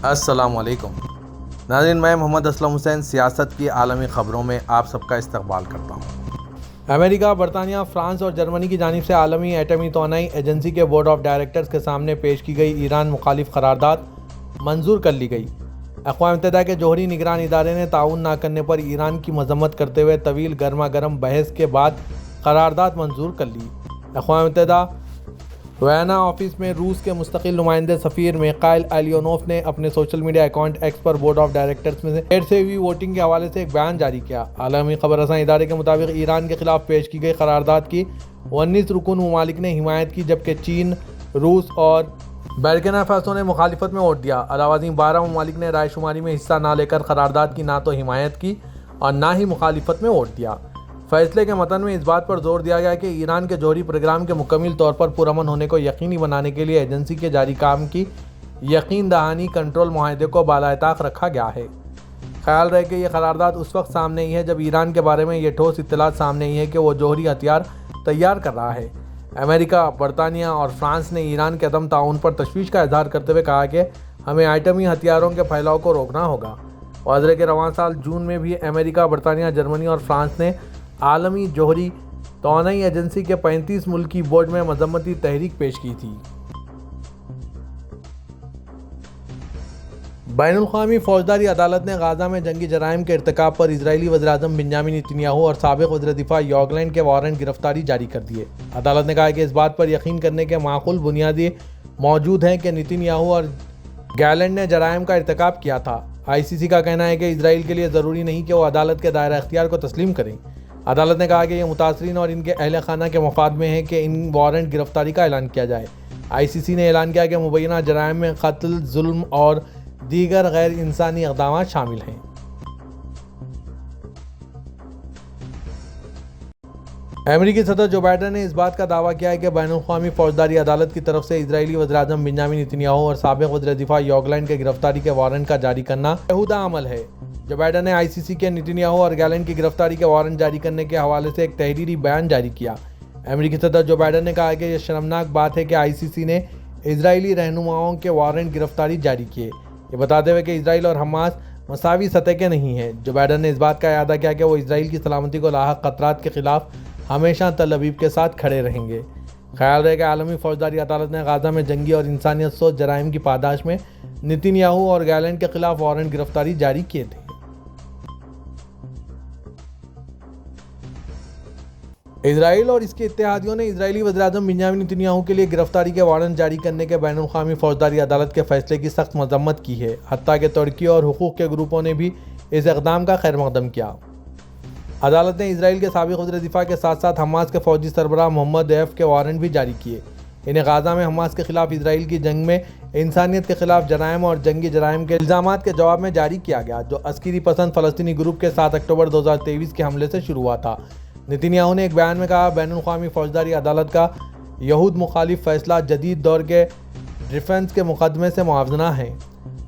السلام علیکم ناظرین، میں محمد اسلم حسین سیاست کی عالمی خبروں میں آپ سب کا استقبال کرتا ہوں۔ امریکہ، برطانیہ، فرانس اور جرمنی کی جانب سے عالمی ایٹمی توانائی ایجنسی کے بورڈ آف ڈائریکٹرز کے سامنے پیش کی گئی ایران مخالف قرارداد منظور کر لی گئی۔ اقوام متحدہ کے جوہری نگران ادارے نے تعاون نہ کرنے پر ایران کی مذمت کرتے ہوئے طویل گرما گرم بحث کے بعد قرارداد منظور کر لی۔ اقوام متحدہ وینا آفس میں روس کے مستقل نمائندے سفیر میخائل ایلیونوف نے اپنے social media account x per board of directors میں دیر سے ہوئی ووٹنگ کے حوالے سے ایک بیان جاری کیا۔ عالمی خبر رساں ادارے کے مطابق ایران کے خلاف پیش کی گئی قرارداد کی 19 رکن ممالک نے حمایت کی، جبکہ چین، روس اور برکینا فاسو نے مخالفت میں ووٹ دیا۔ علاوہ ازیں 12 ممالک نے رائے شماری میں حصہ نہ لے کر قرارداد کی نہ تو حمایت کی اور نہ ہی مخالفت میں ووٹ دیا۔ فیصلے کے متن میں اس بات پر زور دیا گیا کہ ایران کے جوہری پروگرام کے مکمل طور پر پرامن ہونے کو یقینی بنانے کے لیے ایجنسی کے جاری کام کی یقین دہانی کنٹرول معاہدے کو بالائے طاق رکھا گیا ہے۔ خیال رہے کہ یہ قرارداد اس وقت سامنے آئی ہے جب ایران کے بارے میں یہ ٹھوس اطلاعات سامنے آئی ہے کہ وہ جوہری ہتھیار تیار کر رہا ہے۔ امریکہ، برطانیہ اور فرانس نے ایران کے عدم تعاون پر تشویش کا اظہار کرتے ہوئے کہا کہ ہمیں ایٹمی ہتھیاروں کے پھیلاؤ کو روکنا ہوگا۔ واضح ہے کہ رواں سال جون میں بھی امریکہ، برطانیہ، جرمنی اور فرانس نے عالمی جوہری توانائی ایجنسی کے 35 ملکی بورڈ میں مذمتی تحریک پیش کی تھی۔ بین الاقوامی فوجداری عدالت نے غزہ میں جنگی جرائم کے ارتکاب پر اسرائیلی وزیراعظم بنیامین نتنیاہو اور سابق وزیر دفاع یوآف گالنٹ کے وارنٹ گرفتاری جاری کر دیے۔ عدالت نے کہا کہ اس بات پر یقین کرنے کے معقول بنیادیں موجود ہیں کہ نتنیاہو اور گالنٹ نے جرائم کا ارتکاب کیا تھا۔ ICC کا کہنا ہے کہ اسرائیل کے لیے ضروری نہیں کہ وہ عدالت کے دائرہ اختیار کو تسلیم کریں۔ عدالت نے کہا کہ یہ متاثرین اور ان کے اہل خانہ کے مفاد میں ہے کہ ان وارنٹ گرفتاری کا اعلان کیا جائے۔ ICC نے اعلان کیا کہ مبینہ جرائم میں قتل، ظلم اور دیگر غیر انسانی اقدامات شامل ہیں۔ امریکی صدر جو بائیڈن نے اس بات کا دعویٰ کیا ہے کہ بین الاقوامی فوجداری عدالت کی طرف سے اسرائیلی وزیراعظم بنیامین نتنیاہو اور سابق وزیر دفاع یوآف گالنٹ کے گرفتاری کے وارنٹ کا جاری کرنا بیہودہ عمل ہے۔ جو بائیڈن نے ICC کے نتنیاہو اور گالنٹ کی گرفتاری کے وارنٹ جاری کرنے کے حوالے سے ایک تحریری بیان جاری کیا۔ امریکی صدر جو بائیڈن نے کہا کہ یہ شرمناک بات ہے کہ ICC نے اسرائیلی رہنماؤں کے وارنٹ گرفتاری جاری کیے، یہ بتاتے ہوئے کہ اسرائیل اور حماس مساوی سطح کے نہیں ہیں۔ جو بائیڈن نے اس بات کا اعادہ کیا کہ وہ اسرائیل کی سلامتی کو لاحق خطرات کے خلاف ہمیشہ تل ابیب کے ساتھ کھڑے رہیں گے۔ خیال رہے کہ عالمی فوجداری عدالت نے غزہ میں جنگی اور انسانیت سوز جرائم کی پاداش میں نتنیاہو اور گالنٹ کے خلاف وارنٹ گرفتاری جاری کیے تھے۔ اسرائیل اور اس کے اتحادیوں نے اسرائیلی وزیراعظم بنیامین نتنیاہو کے لیے گرفتاری کے وارنٹ جاری کرنے کے بین الاقوامی فوجداری عدالت کے فیصلے کی سخت مذمت کی ہے، حتیٰ کہ ترکی اور حقوق کے گروپوں نے بھی اس اقدام کا خیر مقدم کیا۔ عدالت نے اسرائیل کے سابق وزیر دفاع کے ساتھ ساتھ حماس کے فوجی سربراہ محمد دیف کے وارنٹ بھی جاری کیے۔ انہیں غزہ میں حماس کے خلاف اسرائیل کی جنگ میں انسانیت کے خلاف جرائم اور جنگی جرائم کے الزامات کے جواب میں جاری کیا گیا، جو عسکری پسند فلسطینی گروپ کے 7 اکتوبر 2023 کے حملے سے شروع ہوا تھا۔ نتنیاہو نے ایک بیان میں کہا، بین الاقوامی فوجداری عدالت کا یہود مخالف فیصلہ جدید دور کے ڈیفنس کے مقدمے سے موازنہ ہے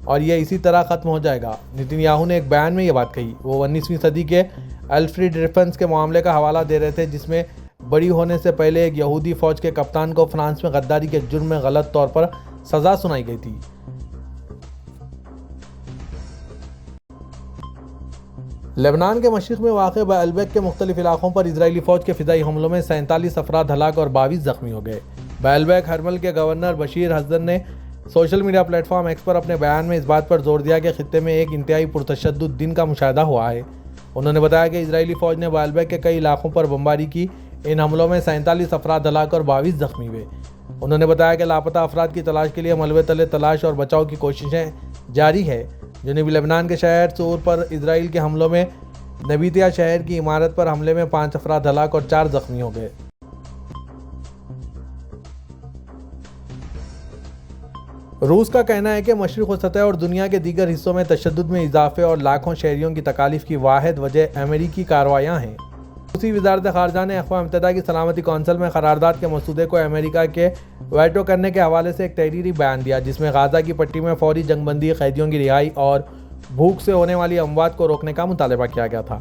اور یہ اسی طرح ختم ہو جائے گا۔ نتنیاہو نے ایک بیان میں یہ بات کہی۔ وہ 19ویں صدی کے الفریڈ ڈیفنس کے معاملے کا حوالہ دے رہے تھے، جس میں بری ہونے سے پہلے ایک یہودی فوج کے کپتان کو فرانس میں غداری کے جرم میں غلط طور پر سزا سنائی گئی تھی۔ لبنان کے مشرق میں واقع بعلبیک کے مختلف علاقوں پر اسرائیلی فوج کے فضائی حملوں میں 47 افراد ہلاک اور 22 زخمی ہو گئے۔ بعلبیک ہرمل کے گورنر بشیر حسن نے social media platform X پر اپنے بیان میں اس بات پر زور دیا کہ خطے میں ایک انتہائی پرتشدد دن کا مشاہدہ ہوا ہے۔ انہوں نے بتایا کہ اسرائیلی فوج نے بعلبیک کے کئی علاقوں پر بمباری کی۔ ان حملوں میں 47 افراد ہلاک اور 22 زخمی ہوئے۔ انہوں نے بتایا کہ لاپتہ افراد کی تلاش کے لیے ملبے تلے تلاش اور بچاؤ کی کوششیں جاری ہے۔ جنوبی لبنان کے شہر سور پر اسرائیل کے حملوں میں نبیتیا شہر کی عمارت پر حملے میں 5 افراد ہلاک اور 4 زخمی ہو گئے۔ روس کا کہنا ہے کہ مشرق وسطی اور دنیا کے دیگر حصوں میں تشدد میں اضافے اور لاکھوں شہریوں کی تکالیف کی واحد وجہ امریکی کارروائیاں ہیں۔ روسی وزارت خارجہ نے اقوام متحدہ کی سلامتی کونسل میں قرارداد کے مسودے کو امریکہ کے ویٹو کرنے کے حوالے سے ایک تحریری بیان دیا، جس میں غزہ کی پٹی میں فوری جنگ بندی، قیدیوں کی رہائی اور بھوک سے ہونے والی اموات کو روکنے کا مطالبہ کیا گیا تھا۔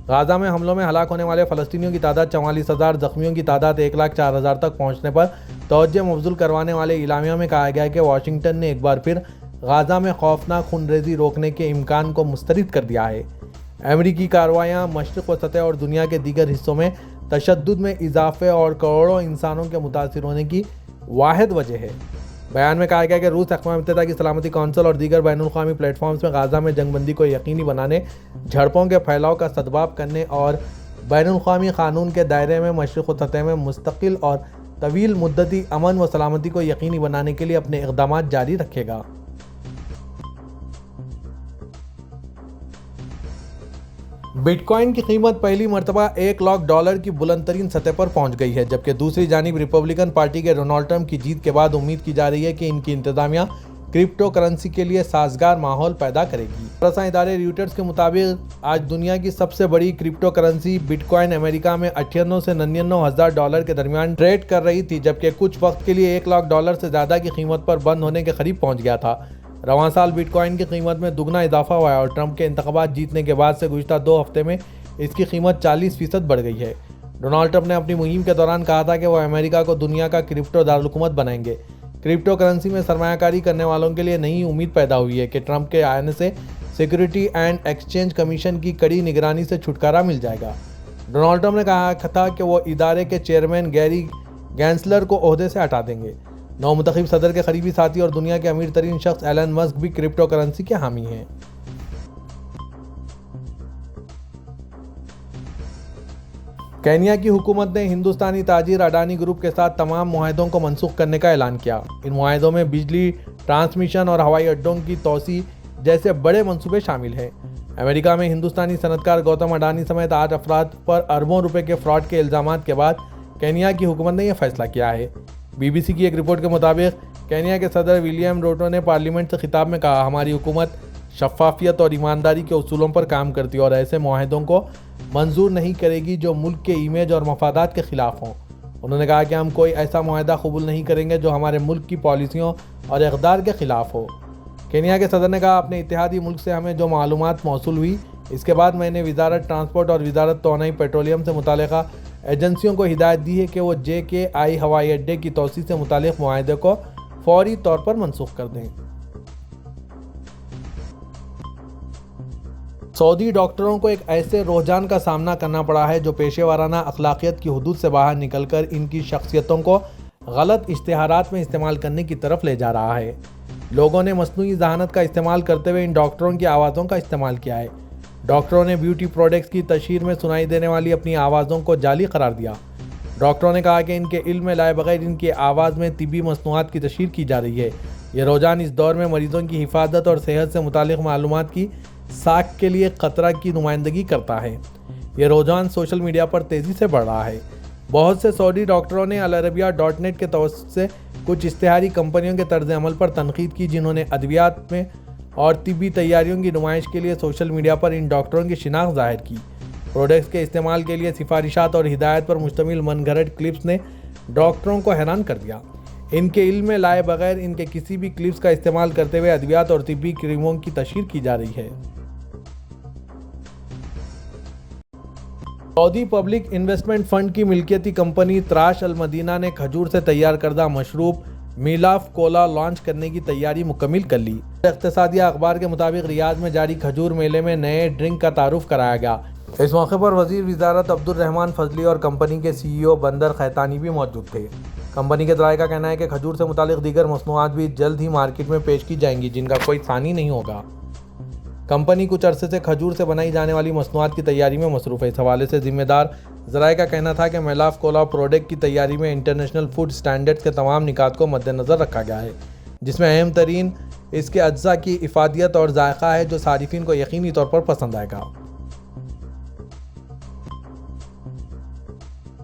غزہ میں حملوں میں ہلاک ہونے والے فلسطینیوں کی تعداد 44,000، زخمیوں کی تعداد 1,04,000 تک پہنچنے پر توجہ مبذول کروانے والے اعلامیہ میں کہا گیا ہے کہ واشنگٹن نے ایک بار پھر غازہ میں خوفناک خونریزی روکنے کے امکان کو مسترد کر دیا ہے۔ امریکی کارروائیاں مشرق وسطی اور دنیا کے دیگر حصوں میں تشدد میں اضافے اور کروڑوں انسانوں کے متاثر ہونے کی واحد وجہ ہے۔ بیان میں کہا گیا کہ روس اقوام متحدہ کی سلامتی کونسل اور دیگر بین الاقوامی پلیٹ فارمز میں غازہ میں جنگ بندی کو یقینی بنانے، جھڑپوں کے پھیلاؤ کا سدباب کرنے اور بین الاقوامی قانون کے دائرے میں مشرق وسطی میں مستقل اور طویل مدتی امن و سلامتی کو یقینی بنانے کے لیے اپنے اقدامات جاری رکھے گا۔ بٹ کوائن کی قیمت پہلی مرتبہ $1,00,000 کی بلند ترین سطح پر پہنچ گئی ہے، جبکہ دوسری جانب ریپبلکن پارٹی کے ڈونلڈ ٹرمپ کی جیت کے بعد امید کی جا رہی ہے کہ ان کی انتظامیہ کرپٹو کرنسی کے لیے سازگار ماحول پیدا کرے گی۔ رساں ادارے رویٹرز کے مطابق آج دنیا کی سب سے بڑی کرپٹو کرنسی بٹ کوائن امریکہ میں $98,000 سے $99,000 کے درمیان ٹریڈ کر رہی تھی، جبکہ کچھ وقت کے لیے $1,00,000 سے زیادہ کی قیمت پر بند ہونے کے قریب پہنچ گیا تھا۔ رواں سال بٹ کوائن کی قیمت میں دگنا اضافہ ہوا ہے اور ٹرمپ کے انتخابات جیتنے کے بعد سے گزشتہ 2 ہفتے میں اس کی قیمت 40% بڑھ گئی ہے۔ ڈونلڈ ٹرمپ نے اپنی مہم کے دوران کہا تھا کہ وہ امریکہ کو دنیا کا کرپٹو دارالحکومت بنائیں گے۔ کرپٹو کرنسی میں سرمایہ کاری کرنے والوں کے لیے نئی امید پیدا ہوئی ہے کہ ٹرمپ کے آنے سے سیکیورٹی اینڈ ایکسچینج کمیشن کی کڑی نگرانی سے چھٹکارا مل جائے گا۔ ڈونلڈ ٹرمپ نے کہا تھا کہ وہ ادارے کے چیئرمین گیری گینسلر کو عہدے سے ہٹا دیں گے۔ نومنتخب صدر کے قریبی ساتھی اور دنیا کے امیر ترین شخص ایلن مسک بھی کرپٹو کرنسی کے حامی ہیں۔ کینیا کی حکومت نے ہندوستانی تاجر اڈانی گروپ کے ساتھ تمام معاہدوں کو منسوخ کرنے کا اعلان کیا۔ ان معاہدوں میں بجلی ٹرانسمیشن اور ہوائی اڈوں کی توسیع جیسے بڑے منصوبے شامل ہیں۔ امریکہ میں ہندوستانی صنعت کار گوتم اڈانی سمیت 8 افراد پر اربوں روپے کے فراڈ کے الزامات کے بعد کینیا کی حکومت نے یہ فیصلہ کیا ہے۔ بی بی سی کی ایک رپورٹ کے مطابق کینیا کے صدر ولیم روٹو نے پارلیمنٹ سے خطاب میں کہا، ہماری حکومت شفافیت اور ایمانداری کے اصولوں پر کام کرتی ہے اور ایسے معاہدوں کو منظور نہیں کرے گی جو ملک کے امیج اور مفادات کے خلاف ہوں۔ انہوں نے کہا کہ ہم کوئی ایسا معاہدہ قبول نہیں کریں گے جو ہمارے ملک کی پالیسیوں اور اقدار کے خلاف ہو۔ کینیا کے صدر نے کہا، اپنے اتحادی ملک سے ہمیں جو معلومات موصول ہوئی، اس کے بعد میں نے وزارت ٹرانسپورٹ اور وزارت توانائی پیٹرولیم سے متعلقہ ایجنسیوں کو ہدایت دی ہے کہ وہ JKI ہوائی اڈے کی توسیع سے متعلق معاہدے کو فوری طور پر منسوخ کر دیں۔ سعودی ڈاکٹروں کو ایک ایسے رجحان کا سامنا کرنا پڑا ہے جو پیشہ ورانہ اخلاقیات کی حدود سے باہر نکل کر ان کی شخصیتوں کو غلط اشتہارات میں استعمال کرنے کی طرف لے جا رہا ہے۔ لوگوں نے مصنوعی ذہانت کا استعمال کرتے ہوئے ان ڈاکٹروں کی آوازوں کا استعمال کیا ہے۔ ڈاکٹروں نے بیوٹی پروڈکٹس کی تشہیر میں سنائی دینے والی اپنی آوازوں کو جعلی قرار دیا۔ ڈاکٹروں نے کہا کہ ان کے علم میں لائے بغیر ان کی آواز میں طبی مصنوعات کی تشہیر کی جا رہی ہے۔ یہ رجحان اس دور میں مریضوں کی حفاظت اور صحت سے متعلق معلومات کی ساکھ کے لیے خطرہ کی نمائندگی کرتا ہے۔ یہ رجحان سوشل میڈیا پر تیزی سے بڑھ رہا ہے۔ بہت سے سعودی ڈاکٹروں نے العربیہ.net کے توسط سے کچھ اشتہاری کمپنیوں کے طرز عمل پر تنقید کی، جنہوں نے ادویات میں اور طبی تیاریوں کی نمائش کے لیے سوشل میڈیا پر ان ڈاکٹروں کی شناخت ظاہر کی۔ پروڈکٹس کے استعمال کے لیے سفارشات اور ہدایت پر مشتمل من گھڑت کلپس نے ڈاکٹروں کو حیران کر دیا۔ ان کے علم میں لائے بغیر ان کے کسی بھی کلپس کا استعمال کرتے ہوئے ادویات اور طبی کریموں کی تشہیر کی جا رہی ہے۔ سعودی پبلک انویسٹمنٹ فنڈ کی ملکیتی کمپنی تراش المدینہ نے کھجور سے تیار کردہ مشروب میلاف کولا لانچ کرنے کی تیاری مکمل کر لی۔ اقتصادیہ اخبار کے مطابق ریاض میں جاری کھجور میلے میں نئے ڈرنک کا تعارف کرایا گیا۔ اس موقع پر وزیر وزارت عبد الرحمان فضلی اور کمپنی کے CEO بندر خیتانی بھی موجود تھے۔ کمپنی کے ذرائع کا کہنا ہے کہ کھجور سے متعلق دیگر مصنوعات بھی جلد ہی مارکیٹ میں پیش کی جائیں گی، جن کا کوئی ثانی نہیں ہوگا۔ کمپنی کچھ عرصے سے کھجور سے بنائی جانے والی مصنوعات کی تیاری میں مصروف ہے۔ اس حوالے سے ذمہ دار ذرائع کا کہنا تھا کہ میلاف کولا پروڈکٹ کی تیاری میں انٹرنیشنل فوڈ سٹینڈرڈز کے تمام نکات کو مد نظر رکھا گیا ہے، جس میں اہم ترین اس کے اجزاء کی افادیت اور ذائقہ ہے جو صارفین کو یقینی طور پر پسند آئے گا۔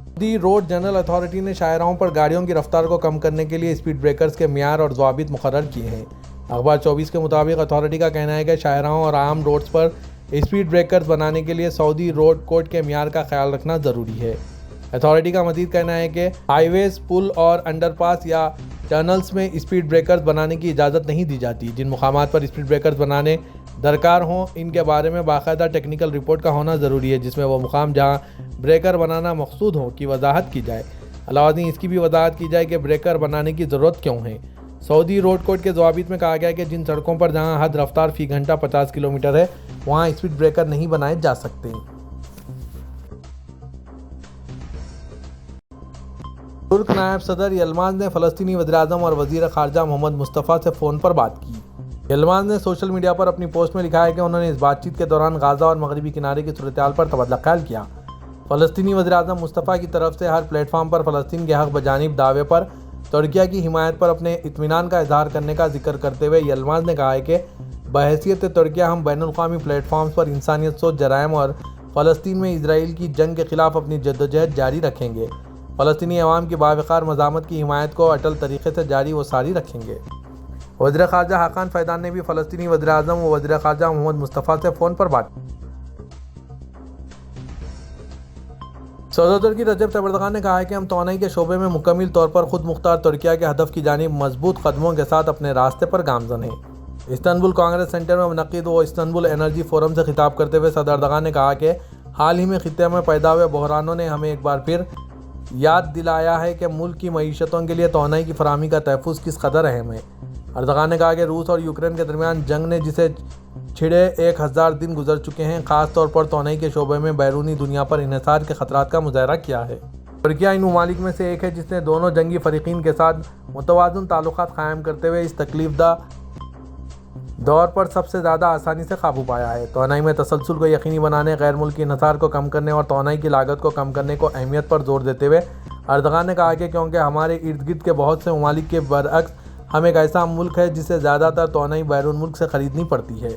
سعودی روڈ جنرل اتھارٹی نے شاہراہوں پر گاڑیوں کی رفتار کو کم کرنے کے لیے اسپیڈ بریکرز کے معیار اور ضوابط مقرر کیے ہیں۔ اخبار 24 کے مطابق اتھارٹی کا کہنا ہے کہ شاہراہوں اور عام روڈز پر اسپیڈ بریکرز بنانے کے لیے سعودی روڈ کوڈ کے معیار کا خیال رکھنا ضروری ہے۔ اتھارٹی کا مزید کہنا ہے کہ ہائی ویز، پل اور انڈر پاس یا ٹنلز میں اسپیڈ بریکرز بنانے کی اجازت نہیں دی جاتی۔ جن مقامات پر اسپیڈ بریکرز بنانے درکار ہوں، ان کے بارے میں باقاعدہ ٹیکنیکل رپورٹ کا ہونا ضروری ہے، جس میں وہ مقام جہاں بریکر بنانا مقصود ہو کی وضاحت کی جائے۔ علاوہ ازیں اس کی بھی وضاحت کی جائے کہ بریکر بنانے کی ضرورت کیوں ہے۔ سعودی روڈ کوڈ کے ضوابط میں کہا گیا ہے کہ جن سڑکوں پر جہاں حد رفتار فی گھنٹہ 50 کلومیٹر ہے وہاں اسپیڈ بریکر نہیں بنائے جا سکتے۔ ترک نائب صدر یلماز نے فلسطینی وزیراعظم اور وزیر خارجہ محمد مصطفیٰ سے فون پر بات کی۔ یلماز نے سوشل میڈیا پر اپنی پوسٹ میں لکھا ہے کہ انہوں نے اس بات چیت کے دوران غزہ اور مغربی کنارے کی صورتحال پر تبادلہ خیال کیا۔ فلسطینی وزیراعظم مصطفیٰ کی طرف سے ہر پلیٹ فارم پر فلسطین کے حق بجانب دعوے پر ترکیہ کی حمایت پر اپنے اطمینان کا اظہار کرنے کا ذکر کرتے ہوئے یلماز نے کہا ہے کہ بحیثیت ترکیہ ہم بین الاقوامی پلیٹ فارمز پر انسانیت سوز جرائم اور فلسطین میں اسرائیل کی جنگ کے خلاف اپنی جدوجہد جاری رکھیں گے۔ فلسطینی عوام کی باوقار مزاحمت کی حمایت کو اٹل طریقے سے جاری و ساری رکھیں گے۔ وزیر خارجہ حاقان فیدان نے بھی فلسطینی وزیر اعظم و وزیر خارجہ محمد مصطفیٰ سے فون پر بات کی۔ صدر ترکی رجب طیب اردوغان نے کہا ہے کہ ہم توانائی کے شعبے میں مکمل طور پر خود مختار ترکیہ کے ہدف کی جانب مضبوط قدموں کے ساتھ اپنے راستے پر گامزن ہیں۔ استنبول کانگریس سینٹر میں منعقد استنبول انرجی فورم سے خطاب کرتے ہوئے صدر اردوغان نے کہا کہ حال ہی میں خطے میں پیدا ہوئے بحرانوں نے ہمیں ایک بار پھر یاد دلایا ہے کہ ملک کی معیشتوں کے لیے توانائی کی فراہمی کا تحفظ کس قدر اہم ہے۔ اردوغان نے کہا کہ روس اور یوکرین کے درمیان جنگ نے جسے چھڑے 1000 دن گزر چکے ہیں، خاص طور پر توانائی کے شعبے میں بیرونی دنیا پر انحصار کے خطرات کا مظاہرہ کیا ہے۔ ترکیہ ان ممالک میں سے ایک ہے جس نے دونوں جنگی فریقین کے ساتھ متوازن تعلقات قائم کرتے ہوئے اس تکلیف دہ دور پر سب سے زیادہ آسانی سے قابو پایا ہے۔ توانائی میں تسلسل کو یقینی بنانے، غیر ملکی انحصار کو کم کرنے اور توانائی کی لاگت کو کم کرنے کو اہمیت پر زور دیتے ہوئے اردوغان نے کہا کہ کیونکہ ہمارے ارد گرد کے بہت سے ممالک کے برعکس ہم ایک ایسا ملک ہے جسے زیادہ تر توانائی بیرون ملک سے خریدنی پڑتی ہے۔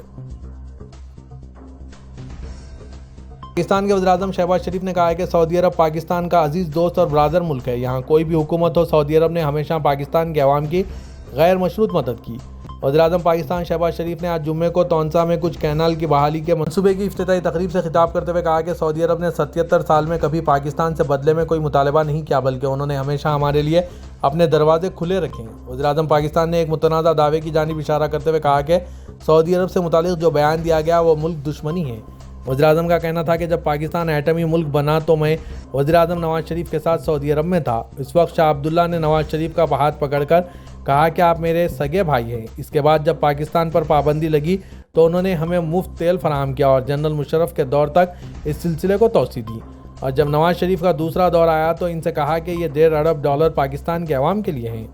پاکستان کے وزیراعظم شہباز شریف نے کہا ہے کہ سعودی عرب پاکستان کا عزیز دوست اور برادر ملک ہے۔ یہاں کوئی بھی حکومت ہو، سعودی عرب نے ہمیشہ پاکستان کے عوام کی غیر مشروط مدد کی۔ وزیراعظم پاکستان شہباز شریف نے آج جمعے کو تونسا میں کچھ کینال کی بحالی کے منصوبے کی افتتاحی تقریب سے خطاب کرتے ہوئے کہا کہ سعودی عرب نے 77 سال میں کبھی پاکستان سے بدلے میں کوئی مطالبہ نہیں کیا، بلکہ انہوں نے ہمیشہ ہمارے لیے اپنے دروازے کھلے رکھے ہیں۔ وزیراعظم پاکستان نے ایک متنازع دعوے کی جانب اشارہ کرتے ہوئے کہا کہ سعودی عرب سے متعلق جو بیان دیا گیا وہ ملک دشمنی ہے۔ وزیراعظم کا کہنا تھا کہ جب پاکستان ایٹمی ملک بنا تو میں وزیراعظم نواز شریف کے ساتھ سعودی عرب میں تھا۔ اس وقت شاہ عبداللہ نے نواز شریف کا ہاتھ پکڑ کر کہا کہ آپ میرے سگے بھائی ہیں۔ اس کے بعد جب پاکستان پر پابندی لگی تو انہوں نے ہمیں مفت تیل فراہم کیا اور جنرل مشرف کے دور تک اس سلسلے کو توسیع دی، اور جب نواز شریف کا دوسرا دور آیا تو ان سے کہا کہ یہ $1.5 ارب پاکستان کے عوام کے لیے ہیں۔